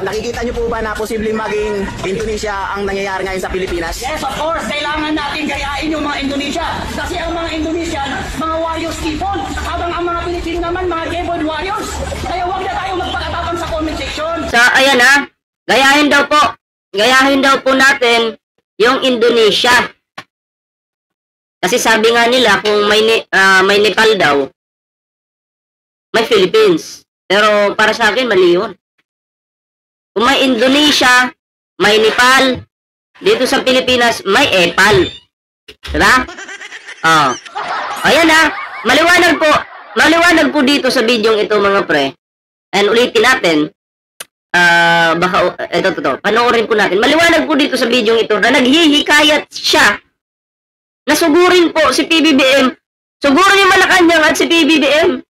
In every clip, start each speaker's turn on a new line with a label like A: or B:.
A: Nakikita niyo po ba na posibleng maging Indonesia ang nangyayari ngayon sa Pilipinas?
B: Yes, of course. Kailangan natin gayahin yung mga Indonesia. Kasi ang mga Indonesian, mga warriors people. Habang ang mga Pilipino naman, mga keyboard warriors. Kaya huwag na tayo magpakatapang sa comment section.
C: So, ayan ha. Gayahin daw po. Gayahin daw po natin yung Indonesia. Kasi sabi nga nila, kung may Nepal daw, may Philippines. Pero para sa akin, mali yun. Kung may Indonesia, may Nepal, dito sa Pilipinas, may Epal. Diba? Oh. Ayan ha. Maliwanag po dito sa video ito mga pre. And ulitin natin. Panoorin po natin. Maliwanag po dito sa video ito na naghihikayat siya na sugurin po si PBBM. Sugurin yung Malacanang at si PBBM.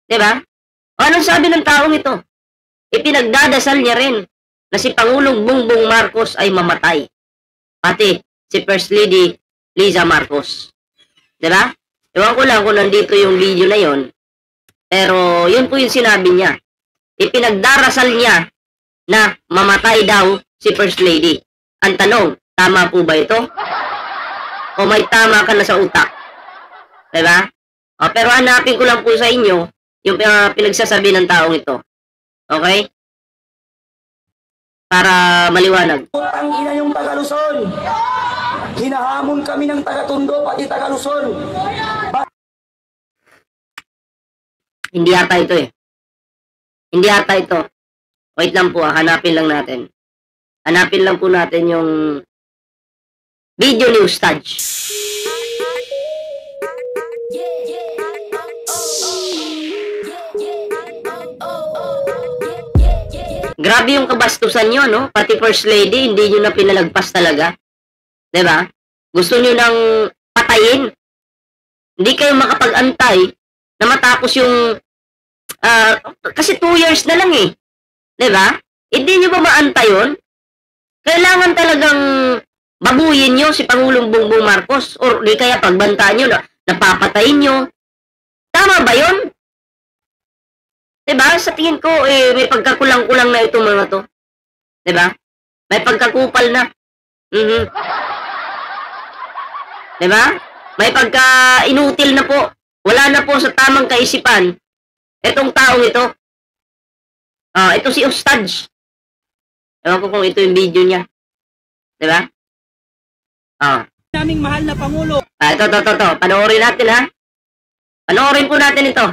C: Diba? O anong sabi ng taong ito? Ipinagdadasal niya rin na si Pangulong Bongbong Marcos ay mamatay. Pati si First Lady Liza Marcos. Diba? Ewan ko lang kung nandito yung video na yon. Pero yun po yung sinabi niya. Ipinagdarasal niya na mamatay daw si First Lady. Ang tanong, tama po ba ito? O may tama ka na sa utak? Diba? O, pero hanapin ko lang po sa inyo yung pinagsasabi ng taong ito. Okay? Para maliwanag.
B: Ang ina yung taga Luzon. Hinahamon kami ng taga Tondo, pati taga Luzon.
C: Hindi yata ito eh. Hindi yata ito. Wait lang po, hanapin lang natin. Hanapin lang po natin yung video ni Ustad. Grabe yung kabastusan nyo, no? Pati First Lady, hindi nyo na pinalagpas talaga. Diba? Gusto nyo nang patayin. Hindi kayo makapag-antay na matapos yung kasi 2 years na lang eh. Diba? Hindi nyo ba maantay yun? Kailangan talagang babuyin nyo si Pangulong Bongbong Marcos or di kaya pagbantaan nyo na napapatayin nyo. Tama ba yun? Diba? Sa tingin ko, may pagkakulang-kulang na itong mga to. Diba? May pagkakupal na. Diba? May pagka-inutil na po. Wala na po sa tamang kaisipan itong taong ito. Ito si Ustad. Ewan ko kung ito yung video niya. Diba?
B: Naming mahal na Pangulo.
C: Ito. Panoorin natin ha. Panoorin po natin ito.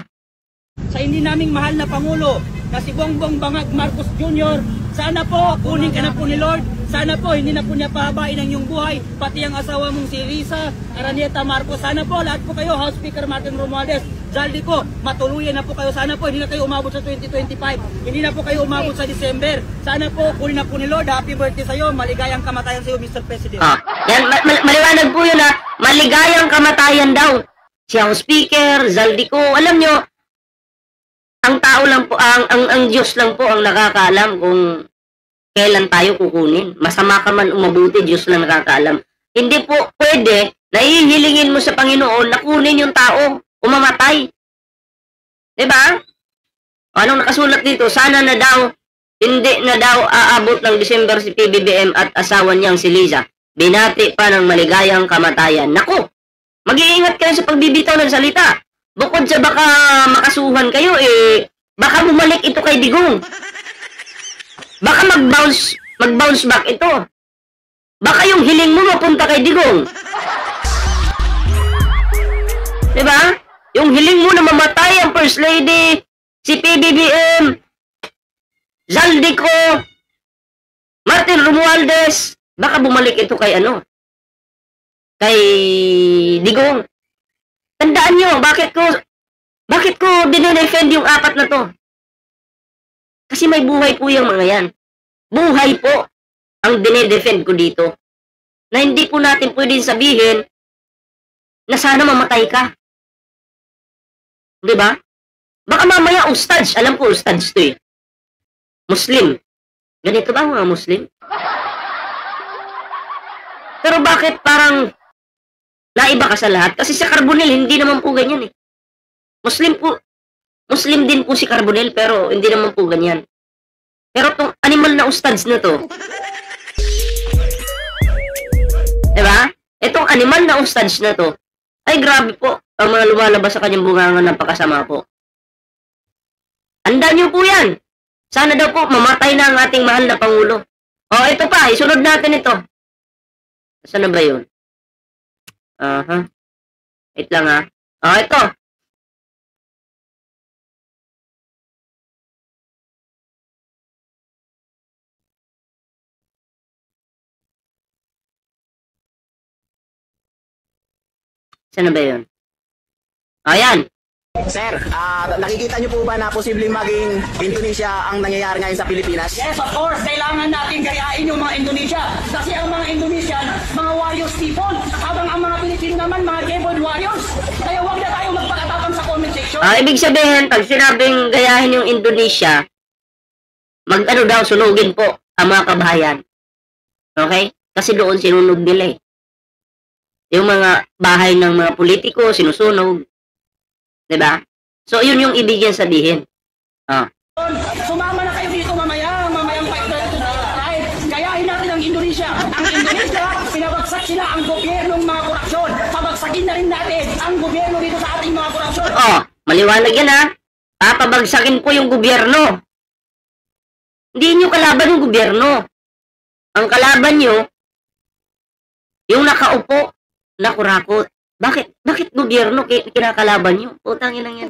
B: Sa hindi naming mahal na Pangulo na si Bongbong Bangag Marcos Jr. Sana po, kunin ka na po ni Lord. Sana po, hindi na po niya pahabain ang iyong buhay. Pati ang asawa mong si Risa Araneta Marcos. Sana po, lahat po kayo, House Speaker Martin Romualdez, Zaldi ko, matuluyan na po kayo. Sana po, hindi na kayo umabot sa 2025. Hindi na po kayo umabot sa December. Sana po, kunin na po ni Lord. Happy birthday sa iyo. Maligayang kamatayan sa iyo, Mr. President.
C: Yan, maliwanag po yun ha. Maligayang kamatayan daw. Si House Speaker, Zaldi ko, alam nyo, ang tao lang po, ang Diyos lang po ang nakakaalam kung kailan tayo kukunin. Masama ka man umabuti, Diyos lang nakakaalam. Hindi po pwede na ihilingin mo sa Panginoon na kunin yung tao, umamatay. Diba? Anong nakasulat dito? Sana na daw, hindi na daw aabot ng December si PBBM at asawa niyang si Liza. Binati pa ng maligayang kamatayan. Naku! Mag-iingat kayo sa pagbibitaw ng salita. Bukod sa baka makasuhan kayo, baka bumalik ito kay Digong. Baka mag-bounce back ito. Baka yung hiling mo mapunta kay Digong. Diba? Yung hiling mo na mamatay ang First Lady, si PBBM, Zaldi ko, Martin Romualdez, baka bumalik ito kay kay Digong. Tandaan nyo, bakit ko dinedefend yung 4 na to? Kasi may buhay po yung mga yan. Buhay po ang dinedefend ko dito. Na hindi po natin pwedeng sabihin na sana mamatay ka. Diba? Baka mamaya ustads, alam ko ustads to eh. Muslim. Ganito ba mga Muslim? Pero bakit parang naiba ka sa lahat? Kasi sa Carbonell, hindi naman po ganyan eh. Muslim po. Muslim din po si Carbonell, pero hindi naman po ganyan. Pero tong animal na ustads na to, diba? Itong animal na ustads na to, ay grabe po, ang mga lumalabas sa kanyang bunganga napakasama po. Handa nyo po yan. Sana daw po mamatay na ang ating mahal na Pangulo. O, ito pa, isunod natin ito. Saan na ba yun? Wait lang ha. O, ito. Saan na ba yun? Ayan.
A: Sir, nakikita niyo po ba na posibleng maging Indonesia ang nangyayari ngayon sa Pilipinas?
B: Yes, of course. Kailangan natin gayahin yung mga Indonesia. Kasi ang mga Indonesian, mga warriors people. Habang ang mga Pilipino naman, mga keyboard warriors. Kaya huwag na tayo magpakatapang sa comment section.
C: Ibig sabihin, pag sinabing gayahin yung Indonesia, mag-ano daw, sunugin po ang mga kabahayan. Okay? Kasi doon sinunog nila eh. Yung mga bahay ng mga politiko, sinusunog. Diba? So, yun yung ibig sabihin.
B: Sumama na kayo dito mamayang kahit gayahin natin ang Indonesia. Ang Indonesia, pinabagsak sila ang gobyernong mga korupsyon. Pabagsakin na rin natin ang gobyerno dito sa ating mga korupsyon.
C: Maliwanag yan ha. Papabagsakin po yung gobyerno. Hindi nyo kalaban yung gobyerno. Ang kalaban nyo, yung nakaupo na kurakot. Bakit gobyerno kinakalaban nyo? Putang ina yan.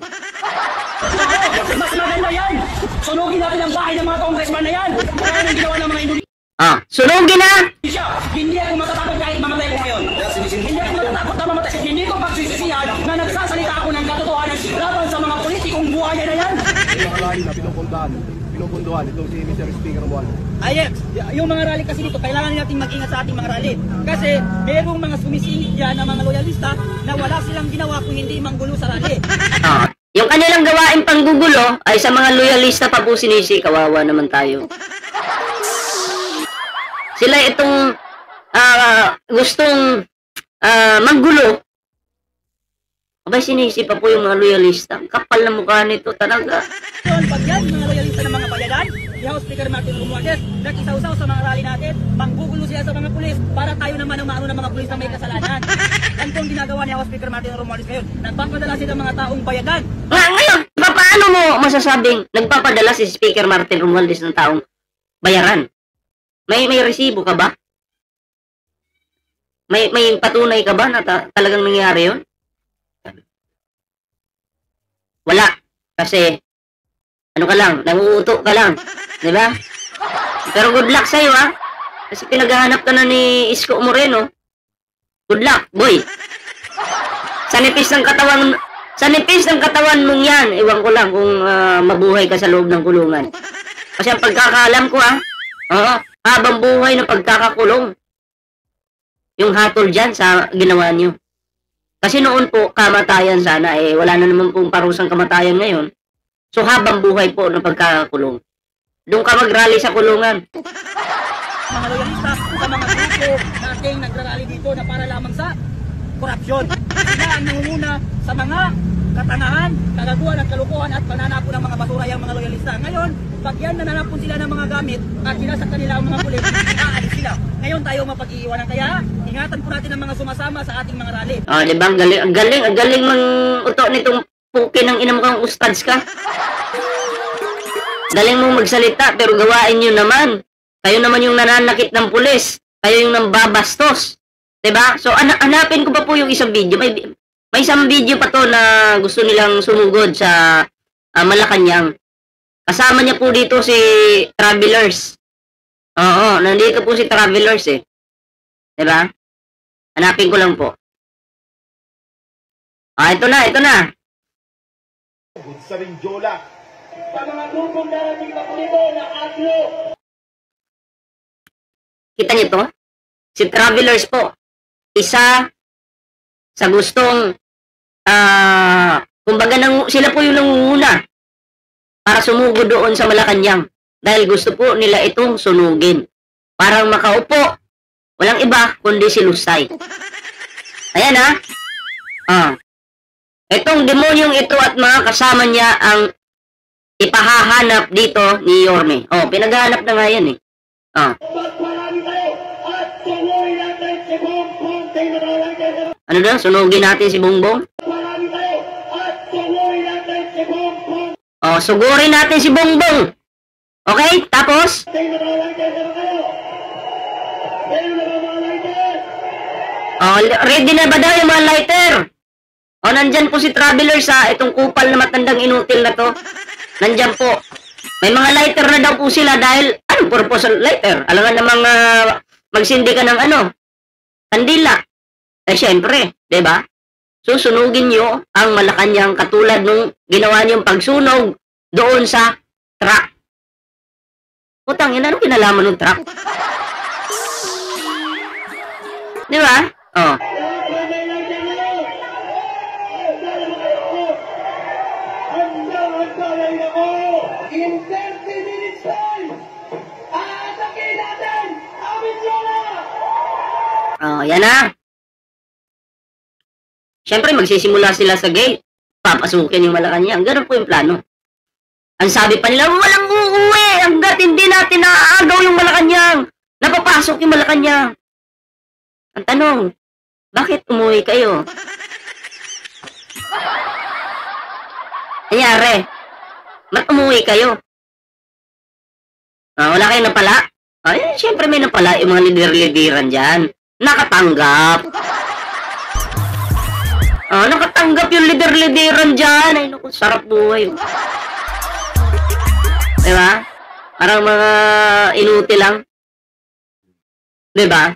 B: Mas maganda yan. Sunugin natin ang bahay ng mga congressman na yan. Kaya ang ginawa ng mga Indonesia.
C: Sunugin na!
B: Hindi ako matatakot kahit mamatay ko ngayon. Hindi ako matatakot na mamatay. Hindi ko pagsisisihan na nagsasalita ako ng katotohanan laban sa mga politikong buhaya na yan.
D: Yung mga rally na pinupunduhan itong si Mr. Speaker Juan.
B: Yung mga rally kasi dito, kailangan natin mag-ingat sa ating mga rally. Kasi merong mga sumisingit dyan na mga loyalista na wala silang ginawa kung hindi manggulo sa rally.
C: Yung kanilang gawain panggugulo ay sa mga loyalista pa po sinisi. Kawawa naman tayo. Sila itong gustong manggulo. Abay, sinisi pa po yung mga loyalista. Kapal na mukha nito talaga.
B: Pag yan, mga loyalista ng mga bayanan, si House Speaker Martin Romualdez, nakisaw-saw sa mga rally natin, manggugulo sila sa mga pulis para tayo naman ang maano ng mga pulis na may kasalanan. Ano pong ginagawa ni House Speaker Martin Romualdez ngayon? Nagpapadala sila ng mga taong bayanan.
C: Ngayon, paano mo masasabing nagpapadala si Speaker Martin Romualdez ng taong bayaran? May resibo ka ba? May patunay ka ba na talagang nangyari yun? Wala. Kasi, ano ka lang, nanguuto ka lang. Diba? Pero good luck sa'yo, ha? Kasi pinaghahanap ka na ni Isko Moreno. Good luck, boy. Sa nipis ng katawan mong yan, iwan ko lang kung mabuhay ka sa loob ng kulungan. Kasi ang pagkakaalam ko, habang buhay ng pagkakakulong, yung hatol dyan sa ginawa nyo. Kasi noon po, kamatayan sana, wala na naman pong parusang kamatayan ngayon. So, habang buhay po ng pagkakakulong. Doon ka mag-rally sa kulungan.
B: Mga loyalista sa mga grupo nating nagrarally dito na para lamang sa korupsyon. Sila ang nangunguna sa mga katangahan, kagaguhan at kalukuhan at pananapo ng mga basura yung mga loyalista. Ngayon, pag yan nananapon sila ng mga gamit at sinasaktan kanila ang mga pulis, aalis sila. Ngayon tayo mapag-iiwanan. Kaya, ingatan po natin ang mga sumasama sa ating mga rally.
C: Diba? Ang galing mang uto nitong puki ng inam kang ustads ka. Galing mong magsalita, pero gawain nyo naman. Kayo naman yung nananakit ng pulis. Kayo yung nambabastos. Diba? So, hanapin ko pa po yung isang video. May isang video pa to na gusto nilang sumugod sa Malacanang. Kasama niya po dito si Travelers. Oo, nandito po si Travelers eh. Diba? Hanapin ko lang po. Ito na.
D: Sa Ringjola.
B: Sa mga grupong darating pa po dito na aglo.
C: Kita niyo to? Si Travelers po. Isa sa gustong kumbaga sila po yung nangunguna para sumugod doon sa Malacanang dahil gusto po nila itong sunugin. Parang makaupo. Walang iba kundi si Lusay. Ayan ha. Itong demonyong ito at mga kasama niya ang ipahahanap dito ni Yorme. Oh, pinaghahanap na nga yan eh. Oh. Ano daw? Sunugin natin si Bongbong? Oh, sugurin natin si Bongbong. Okay? Tapos? Oh, ready na ba daw yung mga lighter? Oh, nandyan po si Traveler sa itong kupal na matandang inutil na to. Nandyan po. May mga lighter na daw po sila dahil, anong purpose ng lighter? Alam nga namang magsindi ka ng kandila. Eh, syempre, diba? Susunugin nyo ang Malacanang katulad nung ginawa niyong pagsunog doon sa truck. Putang ina, anong kinalaman ng truck? Diba? Oh.
E: In 30 minutes time, aatakin natin ang Mindoro!
C: Oh, yan na. Siyempre, magsisimula sila sa gate. Papasukin yung Malacanang. Ganun po yung plano. Ang sabi pa nila, walang uuwi hanggat hindi natin naaagaw yung Malacanang. Napapasok yung Malacanang. Ang tanong, bakit umuwi kayo? Nangyari, ba't umuwi kayo? Wala kayong napala? Ay, siyempre may napala yung mga lider-lideran dyan. Nakatanggap. Nakatanggap yung lider-lideran dyan. Ay, naku, sarap buhay. Diba? Parang mga inuti lang. Diba?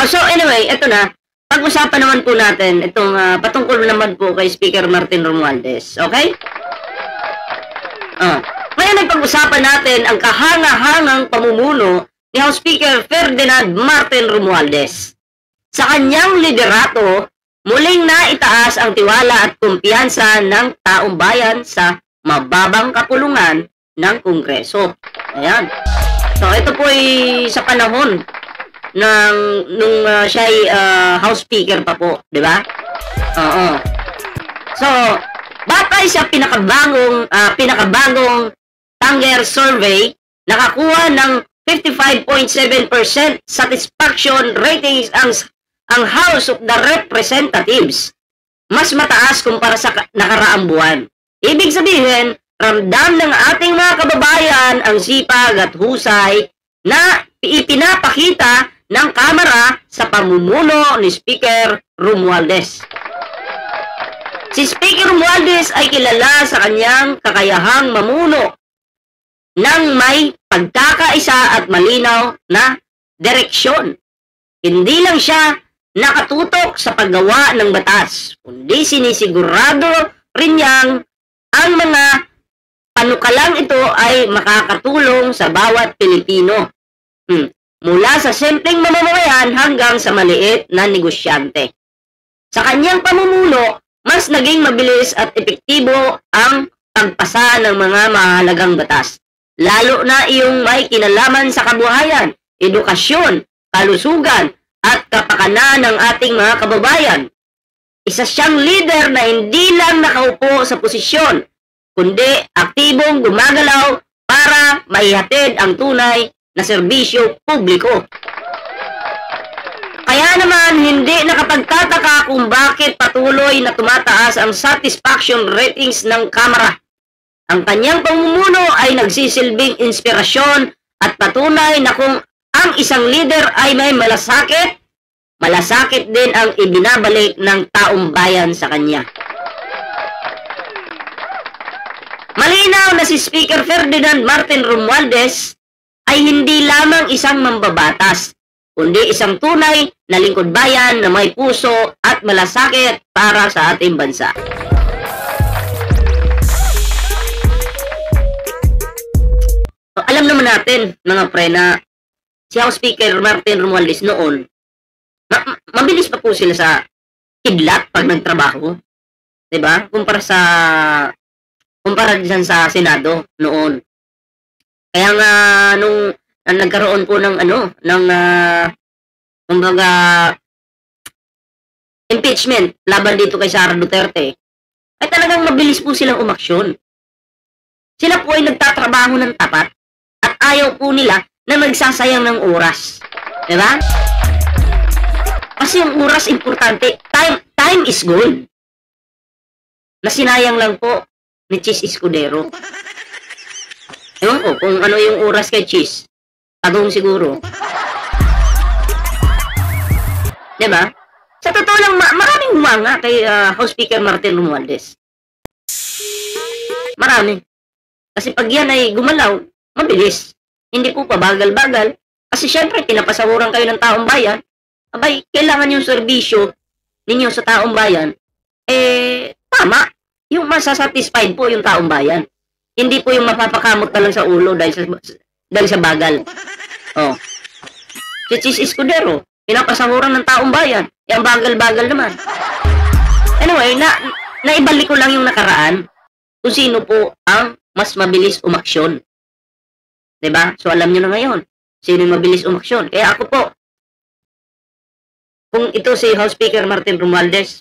C: So anyway, eto na. Pag-usapan naman po natin itong patungkol naman po kay Speaker Martin Romualdez. Okay? Ngayon ay pag-usapan natin ang kahanga-hangang pamumuno ni House Speaker Ferdinand Martin Romualdez. Sa kanyang liderato, muling naitaas ang tiwala at kumpiyansa ng taong bayan sa mababang kapulungan ng Kongreso. Ayan. So ito po ay sa panahon nung siya ay House Speaker pa po, di ba? Oo. So, batay sa pinakabagong Tanger survey, nakakuha ng 55.7% satisfaction ratings ang House of the Representatives. Mas mataas kumpara sa nakaraang buwan. Ibig sabihin, ramdam ng ating mga kababayan ang sipag at husay na ipinapakita ng Kamara sa pamumuno ni Speaker Romualdez. Si Speaker Romualdez ay kilala sa kanyang kakayahang mamuno ng may pagkakaisa at malinaw na direksyon. Hindi lang siya nakatutok sa paggawa ng batas, kundi sinisigurado rin niyang ang mga panukalang ito ay makakatulong sa bawat Pilipino. Mula sa simpleng mamamayan hanggang sa maliit na negosyante. Sa kanyang pamumuno, mas naging mabilis at epektibo ang pagpasa ng mga mahalagang batas, lalo na iyong may kinalaman sa kabuhayan, edukasyon, kalusugan, at kapakanan ng ating mga kababayan. Isa siyang leader na hindi lang nakaupo sa posisyon, kundi aktibong gumagalaw para maihatid ang tunay na serbisyo publiko. Kaya naman, hindi nakapagtataka kung bakit patuloy na tumataas ang satisfaction ratings ng Kamara. Ang kanyang pamumuno ay nagsisilbing inspirasyon at patunay na kung ang isang leader ay may malasakit, malasakit din ang ibinabalik ng taong bayan sa kanya. Malinaw na si Speaker Ferdinand Martin Romualdez ay hindi lamang isang mambabatas, kundi isang tunay na lingkod bayan na may puso at malasakit para sa ating bansa. Alam naman natin, mga pre, na si House Speaker Martin Romualdez noon, mabilis pa po sila sa kidlat pag nagtrabaho. Diba? Kumpara dyan sa Senado noon. Kaya nga nung nagkaroon po ng kumbaga impeachment laban dito kay Sara Duterte, ay talagang mabilis po silang umaksyon. Sila po ay nagtatrabaho ng tapat at ayaw po nila na magsasayang ng oras. Diba? Kasi yung oras importante. Time is gold. Nasinayang lang po ni Chis Escudero. Ewan ko kung ano yung oras kay Chis. Tagong siguro. Diba? Sa totoo lang, maraming humanga kay House Speaker Martin Romualdez. Marami. Kasi pag yan ay gumalaw, mabilis. Hindi po pa bagal-bagal. Kasi syempre, pinapasahuran kayo ng taong bayan. Abay, kailangan yung serbisyo ninyo sa taong bayan, tama. Yung masasatisfied po yung taong bayan. Hindi po yung mapapakamot na lang sa ulo dahil sa bagal. Oh. Si Chis Escudero, pinapasahuran ng taong bayan. Yung bagal-bagal naman. Anyway, naibalik ko lang yung nakaraan kung sino po ang mas mabilis umaksyon. Diba? So, alam nyo na ngayon, sino yung mabilis umaksyon. Kaya ako po, kung ito si House Speaker Martin Romualdez,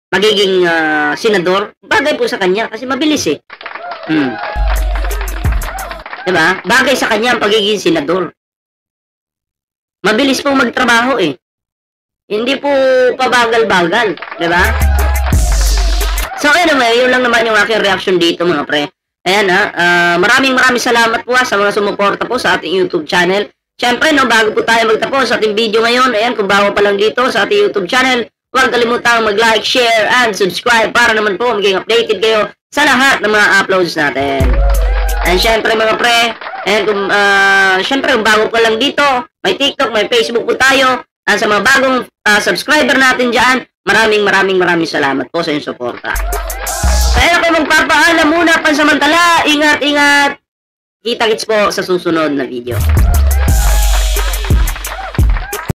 C: magiging senador, bagay po sa kanya kasi mabilis eh. Diba? Bagay sa kanya ang pagiging senador. Mabilis pong magtrabaho eh. Hindi po pabagal-bagal. Diba? So anyway, yun lang naman yung aking reaction dito mga pre. Ayan maraming salamat po sa mga sumuporta po sa ating YouTube channel. Siyempre no, bago po tayo magtapos sa ating video ngayon, ayan, kung bago pa lang dito sa ating YouTube channel, huwag kalimutang mag-like, share, and subscribe para naman po maging updated kayo sa lahat ng mga uploads natin. And syempre mga pre, and syempre kung bago pa lang dito, may TikTok, may Facebook po tayo. At sa mga bagong subscriber natin dyan, maraming salamat po sa inyong suporta. Kaya ako magpapaalam muna pansamantala. Ingat. Kita-kits po sa susunod na video.